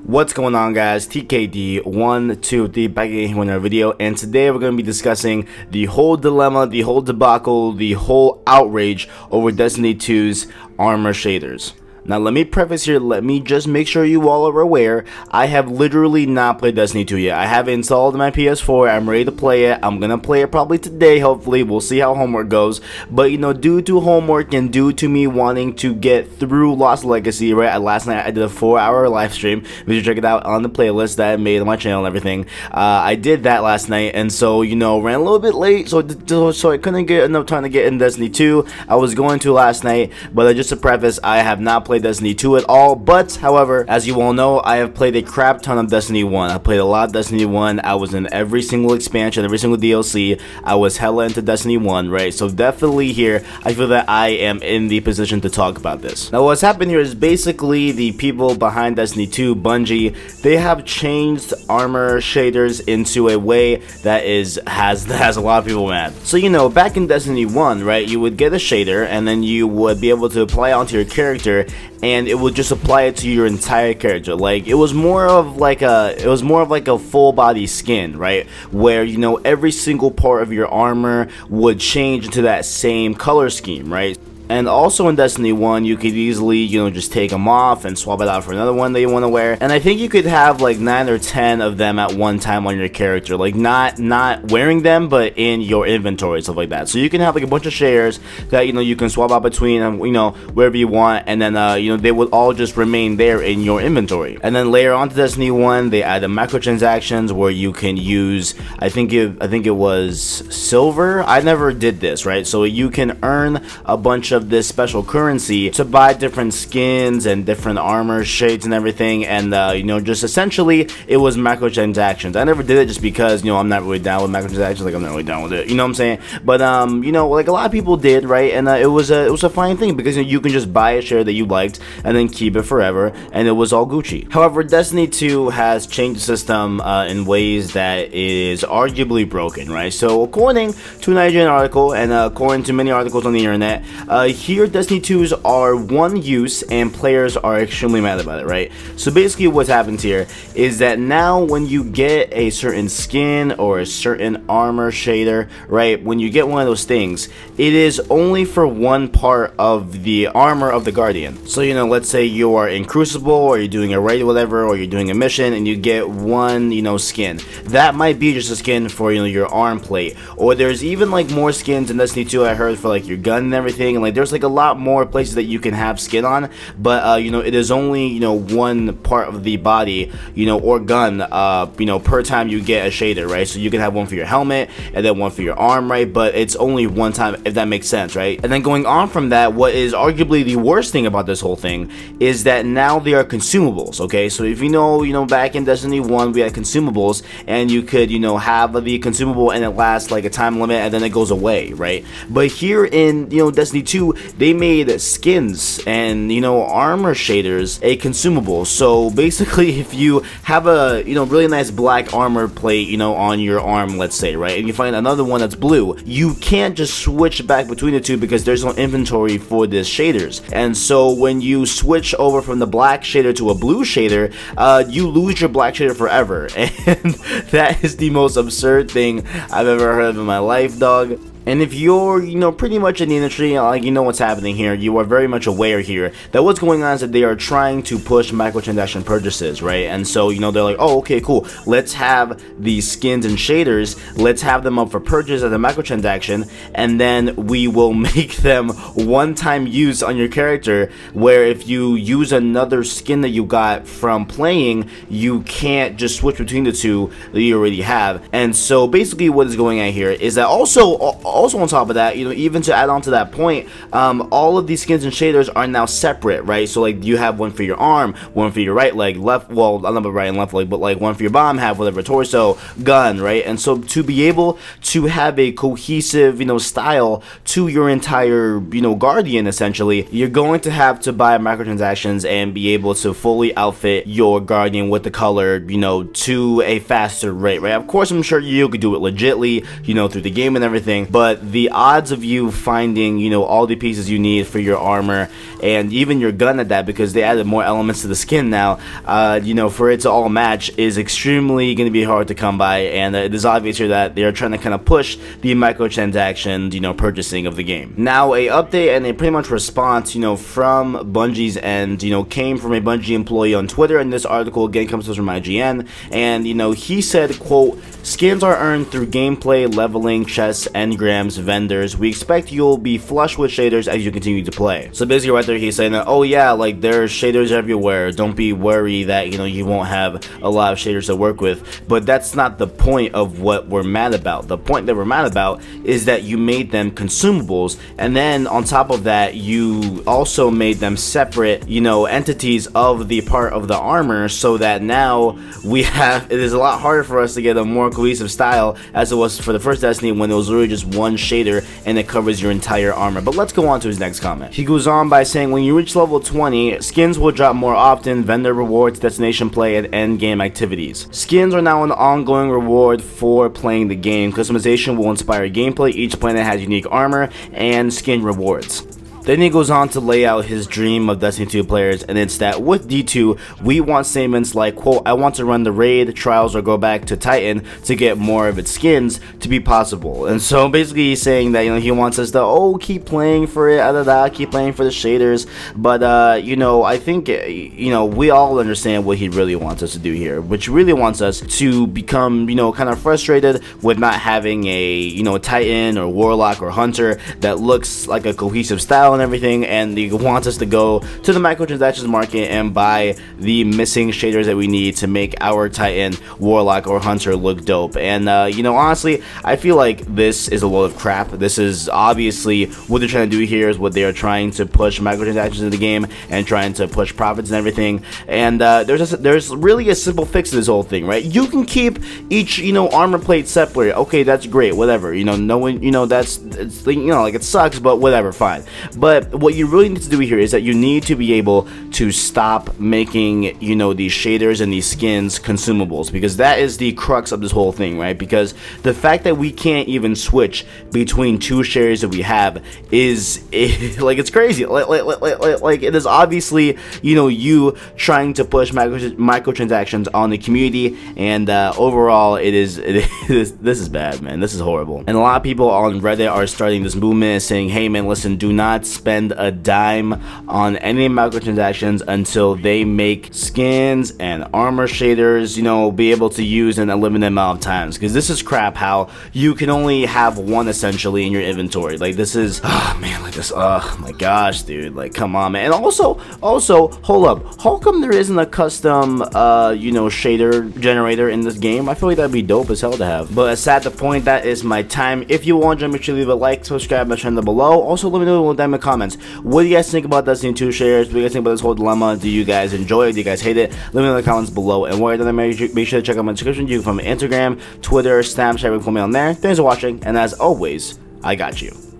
What's going on, guys? TKD123 back again with another video, and today we're going to be discussing the whole dilemma, the whole debacle, the whole outrage over Destiny 2's armor shaders. Now let me preface here, let me just make sure you all are aware, I have literally not played Destiny 2 yet. I have it installed on my PS4, I'm ready to play it, I'm gonna play it probably today, hopefully, we'll see how homework goes. But you know, due to homework and due to me wanting to get through Lost Legacy, right, last night I did a 4-hour live stream, you should check it out on the playlist that I made on my channel and everything. I did that last night, and so, you know, ran a little bit late, so I couldn't get enough time to get in Destiny 2. I was going to last night, but just to preface, I have not played Destiny 2 at all. But however, as you all know, I have played a crap ton of Destiny 1. I played a lot of Destiny 1. I was in every single expansion, every single DLC. I was hella into Destiny 1, right? So definitely here, I feel that I am in the position to talk about this. Now what's happened here is basically the people behind Destiny 2, Bungie, they have changed armor shaders into a way that has a lot of people mad. So you know, back in Destiny 1, right, you would get a shader and then you would be able to apply it onto your character, and it would just apply it to your entire character. Like it was more of like a full body skin, right, where you know every single part of your armor would change into that same color scheme, right? And also in Destiny 1, you could easily, you know, just take them off and swap it out for another one that you want to wear. And I think you could have like 9 or 10 of them at one time on your character. Like not wearing them, but in your inventory, stuff like that. So you can have like a bunch of shares that, you know, you can swap out between them, you know, wherever you want. And then, you know, they would all just remain there in your inventory. And then later on to Destiny 1, they added microtransactions where you can use, I think it was silver. I never did this, right? So you can earn a bunch of this special currency to buy different skins and different armor shades and everything, and you know, just essentially it was microtransactions. I never did it just because, you know, I'm not really down with microtransactions. Like I'm not really down with it, you know what I'm saying? But you know, like a lot of people did, right? And it was a fine thing because you can just buy a share that you liked and then keep it forever, and it was all Gucci. However, Destiny 2 has changed the system in ways that is arguably broken, right? So according to a Nigerian article and according to many articles on the internet, here Destiny 2s are one use and players are extremely mad about it, right? So basically what's happened here is that now when you get a certain skin or a certain armor shader, right, when you get one of those things, it is only for one part of the armor of the Guardian. So, you know, let's say you are in Crucible or you're doing a raid or whatever, or you're doing a mission and you get one, you know, skin. That might be just a skin for, you know, your arm plate. Or there's even like more skins in Destiny 2 I heard for like your gun and everything, and like there's like a lot more places that you can have skin on, but you know, it is only, you know, one part of the body, you know, or gun, you know, per time you get a shader, right? So you can have one for your helmet and then one for your arm, right? But it's only one time, if that makes sense, right? And then going on from that, what is arguably the worst thing about this whole thing is that now they are consumables, okay? So if you know, back in Destiny 1 we had consumables, and you could, you know, have the consumable and it lasts like a time limit and then it goes away, right? But here in, you know, Destiny 2, they made skins and, you know, armor shaders a consumable. So basically, if you have a, you know, really nice black armor plate, you know, on your arm, let's say, right, and you find another one that's blue, you can't just switch back between the two because there's no inventory for this shaders. And so when you switch over from the black shader to a blue shader, you lose your black shader forever. And that is the most absurd thing I've ever heard of in my life, dog. And if you're, you know, pretty much in the industry, like, you know what's happening here, you are very much aware here that what's going on is that they are trying to push microtransaction purchases, right? And so, you know, they're like, oh, okay, cool, let's have these skins and shaders, let's have them up for purchase as a microtransaction, and then we will make them one-time use on your character, where if you use another skin that you got from playing, you can't just switch between the two that you already have. And so basically what is going on here is that also on top of that, you know, even to add on to that point, all of these skins and shaders are now separate, right? So like you have one for your arm, one for your right leg, left, well, not about right and left leg, but like one for your bomb, have whatever, torso, gun, right? And so to be able to have a cohesive, you know, style to your entire, you know, Guardian, essentially, you're going to have to buy microtransactions and be able to fully outfit your Guardian with the color, you know, to a faster rate, right? Of course, I'm sure you could do it legitly, you know, through the game and everything, but but the odds of you finding, you know, all the pieces you need for your armor and even your gun at that, because they added more elements to the skin now, you know, for it to all match is extremely going to be hard to come by. And it is obvious here that they're trying to kind of push the microtransaction, you know, purchasing of the game. Now, a update and a pretty much response, you know, from Bungie's end, you know, came from a Bungie employee on Twitter, and this article again comes from IGN, and you know, he said, quote, "Skins are earned through gameplay, leveling, chests, engrams, vendors. We expect you'll be flush with shaders as you continue to play." So basically right there he's saying that, oh yeah, like there's shaders everywhere, don't be worried that, you know, you won't have a lot of shaders to work with. But that's not the point of what we're mad about. The point that we're mad about is that you made them consumables, and then on top of that you also made them separate, you know, entities of the part of the armor, so that now we have, it is a lot harder for us to get a more cohesive style as it was for the first Destiny, when it was literally just one shader and it covers your entire armor. But let's go on to his next comment. He goes on by saying, when you reach level 20, skins will drop more often, vendor rewards, destination play, and end game activities. Skins are now an ongoing reward for playing the game. Customization will inspire gameplay. Each planet has unique armor and skin rewards. Then he goes on to lay out his dream of Destiny 2 players, and it's that with D2, we want statements like, quote, "I want to run the raid, trials, or go back to Titan to get more of its skins to be possible." And so basically he's saying that, you know, he wants us to, oh, keep playing for it, keep playing for the shaders. But, you know, I think, you know, we all understand what he really wants us to do here, which really wants us to become, you know, kind of frustrated with not having a, you know, Titan or Warlock or Hunter that looks like a cohesive style and everything, and he wants us to go to the microtransactions market and buy the missing shaders that we need to make our Titan, Warlock, or Hunter look dope. And you know, honestly, I feel like this is a load of crap. This is obviously what they're trying to do here, is what they are trying to push microtransactions into the game and trying to push profits and everything. And there's really a simple fix to this whole thing, right? You can keep each, you know, armor plate separate. Okay, that's great, whatever. You know, no one, you know, it's, you know, like, it sucks, but whatever, fine. But what you really need to do here is that you need to be able to stop making, you know, these shaders and these skins consumables, because that is the crux of this whole thing, right? Because the fact that we can't even switch between two shaders that we have is like, it's crazy. Like it is obviously, you know, you trying to push microtransactions on the community, and overall this is bad, man. This is horrible. And a lot of people on Reddit are starting this movement saying, hey man, listen, do not spend a dime on any microtransactions until they make skins and armor shaders, you know, be able to use in a limited amount of times, because this is crap how you can only have one essentially in your inventory. Like, this is, oh man, like this, oh my gosh, dude, like, come on, man. And also hold up, how come there isn't a custom you know, shader generator in this game? I feel like that'd be dope as hell to have. But aside the point, that is my time. If you want to, make sure to leave a like, subscribe, and share down below. Also, let me know down in the comments, what do you guys think about Destiny 2 shares? What do you guys think about this whole dilemma? Do you guys enjoy it? Do you guys hate it? Let me know in the comments below. And while you're done, make sure to check out my description. You can find me on Instagram, Twitter, Snapchat, and follow me on there. Thanks for watching, and as always, I got you.